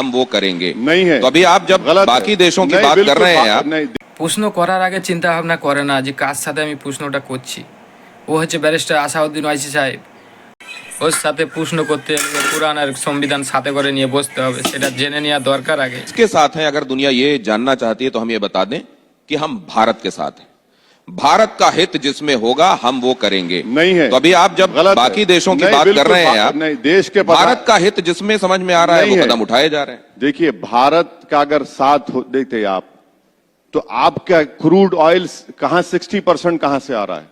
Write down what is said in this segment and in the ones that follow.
हम वो करेंगे नहीं है। तो अभी आप जब बाकी देशों की बात कर रहे हैं आप প্রশ্ন করার আগে চিন্তা ভাবনা করে না যে কার সাথে আমি প্রশ্নটা করছি। ও হচ্ছে ব্যারিস্টার আসাউদ্দিন ওয়াইসি সাহেব, ওর সাথে প্রশ্ন করতে হলে কোরআন আর সংবিধান সাথে করে নিয়ে বসতে হবে, সেটা জেনে নেওয়া দরকার আগে। इसके साथ हैं, अगर दुनिया ये जानना चाहती है तो हम ये बता दें कि हम भारत के साथ हैं, भारत का हित जिसमें होगा हम वो करेंगे। नहीं है तो अभी आप जब बाकी देशों की बात कर रहे हैं आप, देश के भारत का हित जिसमें समझ में आ रहा है वो कदम उठाए जा रहे हैं। देखिए, भारत का अगर साथ देखते आप तो आपका क्रूड ऑयल कहां 60% कहां से आ रहा है,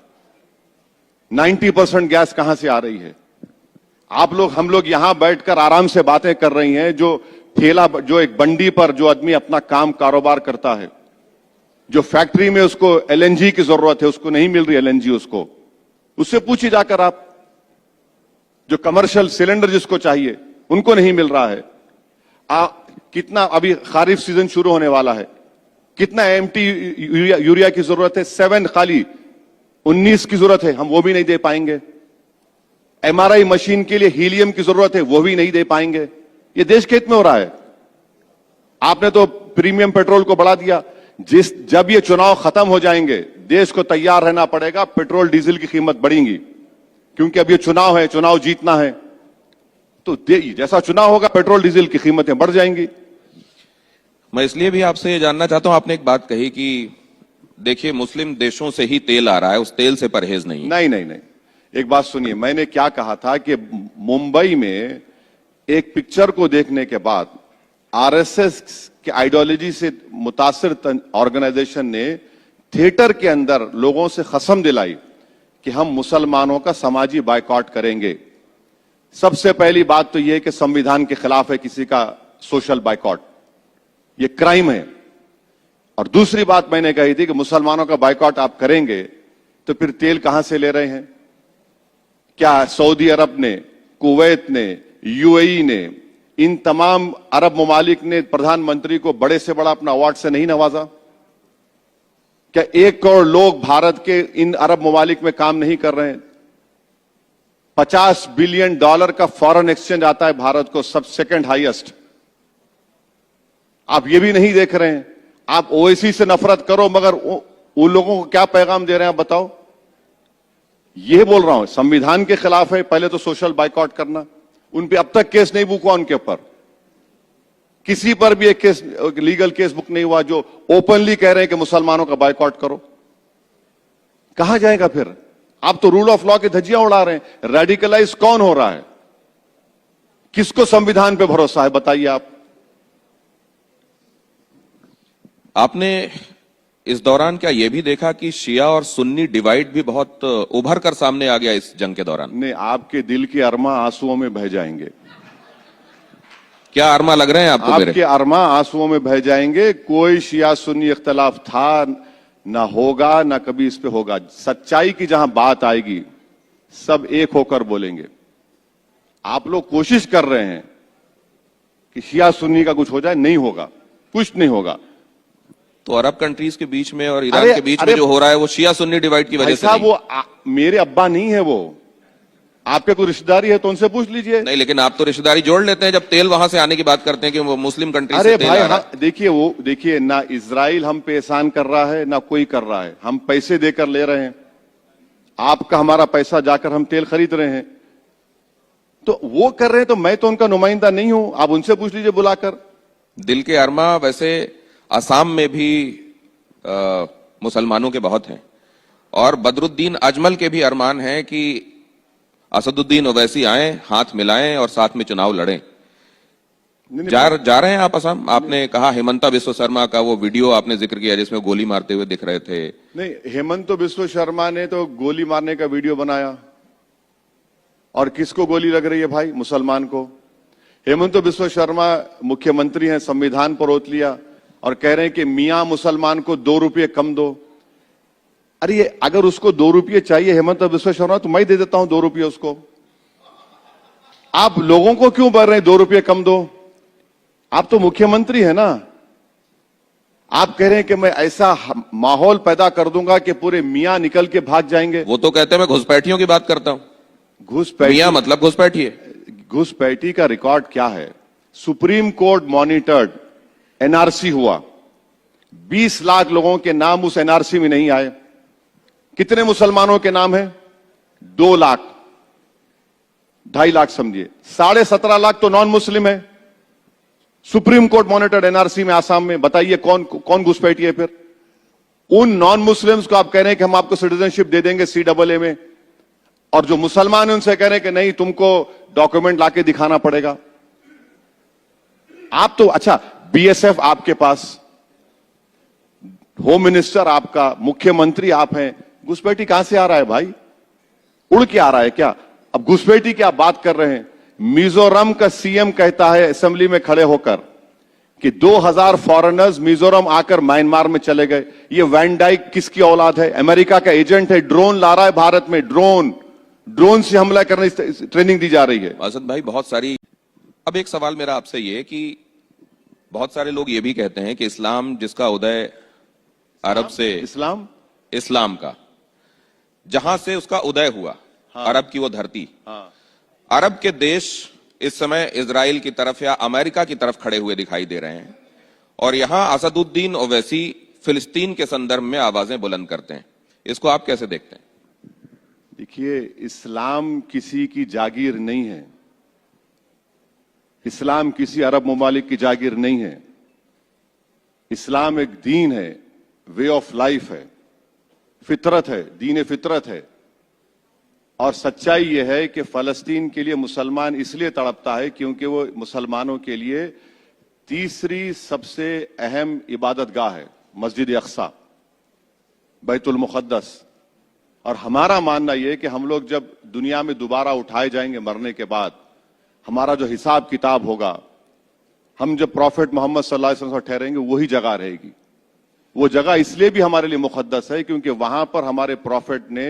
90% गैस कहां से आ रही है। हम लोग यहां बैठकर आराम से बातें कर रही हैं, जो एक बंडी पर जो आदमी अपना काम कारोबार करता है, जो फैक्ट्री में उसको एलएनजी की जरूरत है, उसको नहीं मिल रही एलएनजी, उससे पूछिए जाकर आप। जो कमर्शियल सिलेंडर जिसको चाहिए उनको नहीं मिल रहा है। कितना अभी खरीफ सीजन शुरू होने वाला है, कितना एमटी यूरिया की जरूरत है, 7 खाली 19 की जरूरत है, हम वो भी नहीं दे पाएंगे। एमआरआई मशीन के लिए हीलियम की जरूरत है, वो भी नहीं दे पाएंगे। ये देश के हित में हो रहा है। आपने तो प्रीमियम पेट्रोल को बढ़ा दिया। जब ये चुनाव खत्म हो जाएंगे, देश को तैयार रहना पड़ेगा, पेट्रोल डीजल की कीमत बढ़ेगी, क्योंकि अब ये चुनाव है, चुनाव जीतना है। तो जैसा चुनाव होगा पेट्रोल डीजल की कीमतें बढ़ जाएंगी। मैं इसलिए भी आपसे ये जानना चाहता हूं, आपने एक बात कही कि देखिए मुस्लिम देशों से ही तेल आ रहा है, उस तेल से परहेज नहीं। नहीं, एक बात सुनिए, मैंने क्या कहा था कि मुंबई में एक पिक्चर को देखने के बाद आरएसएस के आइडियोलॉजी से मुतासिर ऑर्गेनाइजेशन ने थिएटर के अंदर लोगों से कसम दिलाई कि हम मुसलमानों का समाजी बायकॉट करेंगे। सबसे पहली बात तो यह कि संविधान के खिलाफ है किसी का सोशल बायकॉट, ये क्राइम है। और दूसरी बात मैंने कही थी कि मुसलमानों का बायकॉट आप करेंगे तो फिर तेल कहां से ले रहे हैं? क्या सऊदी अरब ने, कुवैत ने, यूएई ने, इन तमाम अरब ममालिक ने प्रधानमंत्री को बड़े से बड़ा अपना अवार्ड से नहीं नवाजा? क्या 1 करोड़ लोग भारत के इन अरब ममालिक में काम नहीं कर रहे हैं? $50 बिलियन का फॉरेन एक्सचेंज आता है भारत को, सब सेकंड हाईएस्ट। आप ये भी नहीं देख रहे हैं। आप ओवैसी से नफरत करो, मगर उन लोगों को क्या पैगाम दे रहे हैं आप बताओ? ये बोल रहा हूं, संविधान के खिलाफ है पहले तो सोशल बायकॉट करना। उन पे अब तक केस नहीं बुक हुआ, उनके ऊपर किसी पर भी एक केस, लीगल केस बुक नहीं हुआ, जो ओपनली कह रहे हैं कि मुसलमानों का बायकॉट करो। कहां जाएगा फिर? आप तो रूल ऑफ लॉ की धज्जियां उड़ा रहे हैं। रेडिकलाइज कौन हो रहा है? किसको संविधान पे भरोसा है बताइए आप? आपने इस दौरान क्या यह भी देखा कि शिया और सुन्नी डिवाइड भी बहुत उभर कर सामने आ गया इस जंग के दौरान? नहीं, आपके दिल के अरमा आंसुओं में बह जाएंगे। क्या अरमा लग रहे हैं आपको? आपके अरमा आंसुओं में बह जाएंगे। कोई शिया सुन्नी इख्तलाफ था ना, होगा ना, कभी इस पे होगा। सच्चाई की जहां बात आएगी सब एक होकर बोलेंगे। आप लोग कोशिश कर रहे हैं कि शिया सुन्नी का कुछ हो जाए, नहीं होगा, कुछ नहीं होगा। तो अरब कंट्रीज के बीच में और ईरान के बीच में जो हो रहा है वो शिया सुन्नी डिवाइड की वजह से नहीं। वो मेरे अब्बा नहीं है, वो आपके कोई रिश्तेदारी है तो उनसे पूछ लीजिए। नहीं, लेकिन आप तो रिश्तेदारी जोड़ लेते हैं जब तेल वहां से आने की बात करते हैं कि वो मुस्लिम कंट्री अरे से तेल भाई, आ रहा है। देखिए ना इजराइल हम पे एहसान कर रहा है ना कोई कर रहा है। हम पैसे देकर ले रहे हैं, आपका हमारा पैसा जाकर हम तेल खरीद रहे हैं। तो वो कर रहे हैं तो मैं तो उनका नुमाइंदा नहीं हूं, आप उनसे पूछ लीजिए बुलाकर। दिल के अरमा वैसे असम में भी मुसलमानों के बहुत हैं, और बदरुद्दीन अजमल के भी अरमान हैं कि असदुद्दीन ओवैसी आए, हाथ मिलाएं और साथ में चुनाव लड़ें। जा रहे हैं आप असम? आपने कहा हेमंता बिस्व शर्मा का वो वीडियो आपने जिक्र किया जिसमें गोली मारते हुए दिख रहे थे। नहीं, हेमंत बिस्व शर्मा ने तो गोली मारने का वीडियो बनाया। और किसको गोली लग रही है भाई? मुसलमान को। हेमंत बिस्व शर्मा मुख्यमंत्री हैं, संविधान पर ओत लिया और कह रहे हैं कि मियां मुसलमान को 2 रुपये कम दो। अरे अगर उसको 2 रुपये चाहिए हेमंत बिस्व शर्मा, तो मैं दे देता हूं 2 रुपये उसको। आप लोगों को क्यों बोल रहे हैं 2 रुपये कम दो? आप तो मुख्यमंत्री है ना। आप कह रहे हैं कि मैं ऐसा माहौल पैदा कर दूंगा कि पूरे मियां निकल के भाग जाएंगे। वो तो कहते हैं मैं घुसपैठियों की बात करता हूं। घुसपैठी मियां मतलब घुसपैठी है। घुसपैठी का रिकॉर्ड क्या है? सुप्रीम कोर्ट मॉनिटर्ड एनआरसी हुआ, 20 लाख लोगों के नाम उस एनआरसी में नहीं आए। कितने मुसलमानों के नाम है? 2 लाख, 2.5 लाख समझिए, 17.5 लाख तो नॉन मुस्लिम है। सुप्रीम कोर्ट मॉनिटर्ड एनआरसी में आसाम में, बताइए कौन घुसपैठी है फिर? उन नॉन मुस्लिम्स को आप कह रहे हैं कि हम आपको सिटीजनशिप दे देंगे CAA में, और जो मुसलमान है उनसे कह रहे हैं कि नहीं, तुमको डॉक्यूमेंट लाके दिखाना पड़ेगा। आप तो अच्छा, BSF आपके पास, होम मिनिस्टर आपका, मुख्यमंत्री आप हैं, घुसपैठी कहां से आ रहा है भाई? उड़ के आ रहा है क्या? अब घुसपैठी की आप बात कर रहे हैं। मिजोरम का CM कहता है असेंबली में खड़े होकर कि 2000 फॉरेनर्स मिजोरम आकर म्यांमार में चले गए। ये वैन डाइक किसकी औलाद है? अमेरिका का एजेंट है, ड्रोन ला रहा है भारत में, ड्रोन से हमला करने की ट्रेनिंग दी जा रही है। असद भाई, बहुत सारी, अब एक सवाल मेरा आपसे ये कि बहुत सारे लोग ये भी कहते हैं कि इस्लाम जिसका उदय अरब से, इस्लाम का जहां से उसका उदय हुआ, हाँ, अरब की वो धरती, हाँ, अरब के देश इस समय इजराइल की तरफ या अमेरिका की तरफ खड़े हुए दिखाई दे रहे हैं, और यहां असदुद्दीन ओवैसी फिलिस्तीन के संदर्भ में आवाजें बुलंद करते हैं। इसको आप कैसे देखते हैं? देखिए, इस्लाम किसी की जागीर नहीं है, इस्लाम किसी अरब ममालिक की जागीर नहीं है। इस्लाम एक दीन है, वे ऑफ लाइफ है, फितरत है, दीन फितरत है। और सच्चाई यह है कि फलस्तीन के लिए मुसलमान इसलिए तड़पता है क्योंकि वो मुसलमानों के लिए तीसरी सबसे अहम इबादत गाह है, मस्जिद अक्सा, बैतुल मुक़द्दस। और हमारा मानना यह है कि हम लोग जब दुनिया में दोबारा उठाए जाएंगे मरने के बाद, हमारा जो हिसाब किताब होगा, हम जब प्रॉफिट मोहम्मद सल्लल्लाहु अलैहि वसल्लम ठहरेंगे, वही जगह रहेगी। वो जगह इसलिए भी हमारे लिए मुक़द्दस है क्योंकि वहां पर हमारे प्रॉफिट ने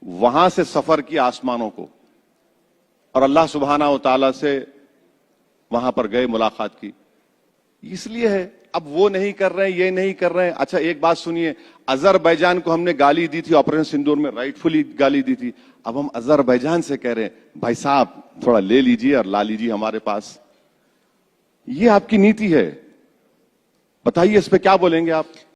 वहां से सफर किया आसमानों को, और अल्लाह सुब्हाना व तआला से वहां पर गए, मुलाकात की, इसलिए है। अब वो नहीं कर रहे हैं, ये नहीं कर रहे हैं। अच्छा, एक बात सुनिए, अजरबैजान को हमने गाली दी थी ऑपरेशन सिंदूर में, राइटफुली गाली दी थी। अब हम अजरबैजान से कह रहे हैं भाई साहब थोड़ा ले लीजिए और ला लीजिए हमारे पास। ये आपकी नीति है, बताइए इस पे क्या बोलेंगे आप?